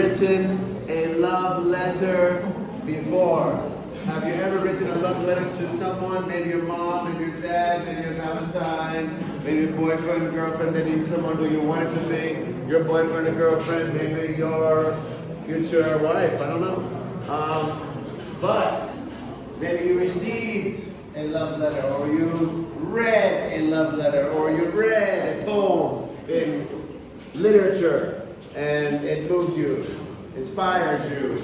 Written a love letter before? Have you ever written a love letter to someone? Maybe your mom and your dad, maybe your Valentine, maybe your boyfriend, girlfriend, maybe someone who you wanted to be, your boyfriend or girlfriend, maybe your future wife, I don't know. But maybe you received a love letter, or you read a love letter, or you read a poem in literature, and it moved you, inspired you,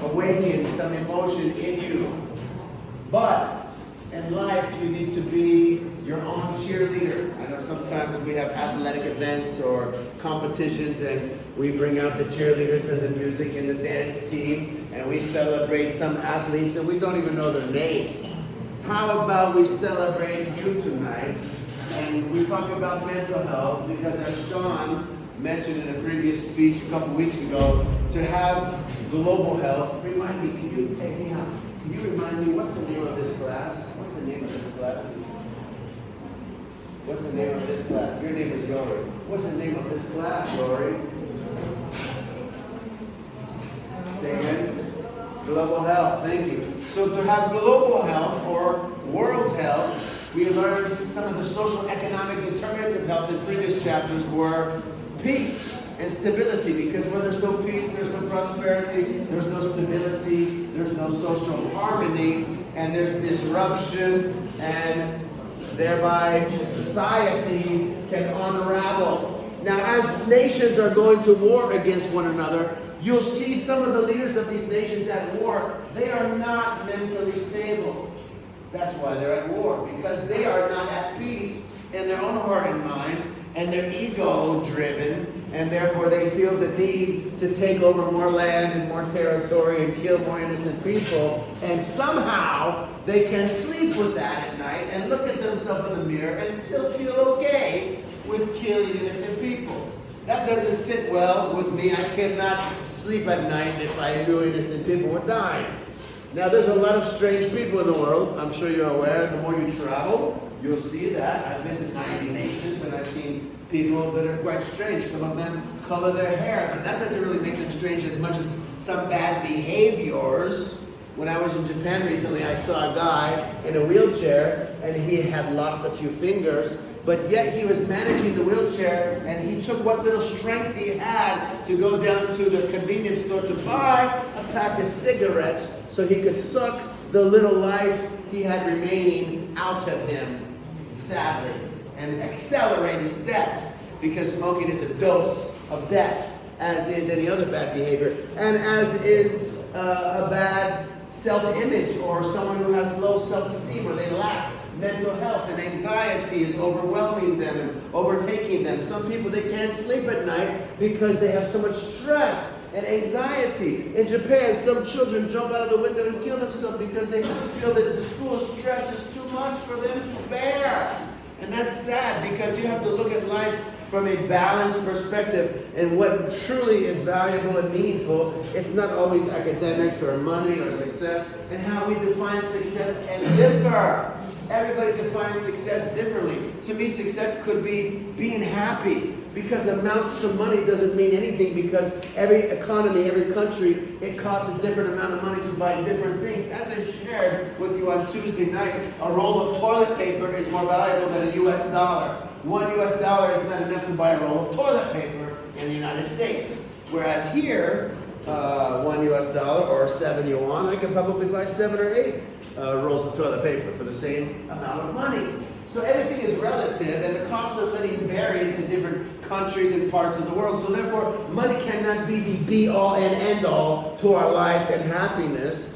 awakened some emotion in you. But in life, you need to be your own cheerleader. I know sometimes we have athletic events or competitions, and we bring out the cheerleaders and the music and the dance team, and we celebrate some athletes, and we don't even know their name. How about we celebrate you tonight, and we talk about mental health, because as Sean mentioned in a previous speech a couple weeks ago, to have global health. Remind me, can you take me out? Can you remind me, what's the name of this class? What's the name of this class? What's the name of this class? Your name is Lori. What's the name of this class, Lori? Say again. Global health, thank you. So to have global health or world health, we learned some of the social economic determinants of health in previous chapters were peace and stability, because where there's no peace, there's no prosperity, there's no stability, there's no social harmony, and there's disruption, and thereby society can unravel. Now, as nations are going to war against one another, you'll see some of the leaders of these nations at war. They are not mentally stable. That's why they're at war, because they are not at peace in their own heart and mind, and they're ego-driven, and therefore they feel the need to take over more land and more territory and kill more innocent people, and somehow they can sleep with that at night and look at themselves in the mirror and still feel okay with killing innocent people. That doesn't sit well with me. I cannot sleep at night if I knew innocent people were dying. Now, there's a lot of strange people in the world. I'm sure you're aware. The more you travel, you'll see that. I've been to 90 nations, and I've seen people that are quite strange. Some of them color their hair, but that doesn't really make them strange as much as some bad behaviors. When I was in Japan recently, I saw a guy in a wheelchair, and he had lost a few fingers, but yet he was managing the wheelchair, and he took what little strength he had to go down to the convenience store to buy a pack of cigarettes so he could suck the little life he had remaining out of him, sadly, and accelerate his death, because smoking is a dose of death, as is any other bad behavior, and as is a bad self-image, or someone who has low self-esteem, or they lack mental health, and anxiety is overwhelming them and overtaking them. Some people, they can't sleep at night because they have so much stress and anxiety. In Japan, some children jump out of the window and kill themselves because they feel that the school stress is too much for them to bear. And that's sad, because you have to look at life from a balanced perspective, and what truly is valuable and meaningful. It's not always academics or money or success, and how we define success can differ. Everybody defines success differently. To me, success could be being happy, because amounts of money doesn't mean anything, because every economy, every country, it costs a different amount of money to buy different things. As I shared with you on Tuesday night, a roll of toilet paper is more valuable than a US dollar. $1 US is not enough to buy a roll of toilet paper in the United States. Whereas here, $1 US or 7 yuan, I could probably buy 7 or 8 rolls of toilet paper for the same amount of money. So everything is relative, and the cost of living varies in different countries and parts of the world. So therefore, money cannot be the be-all and end-all to our life and happiness.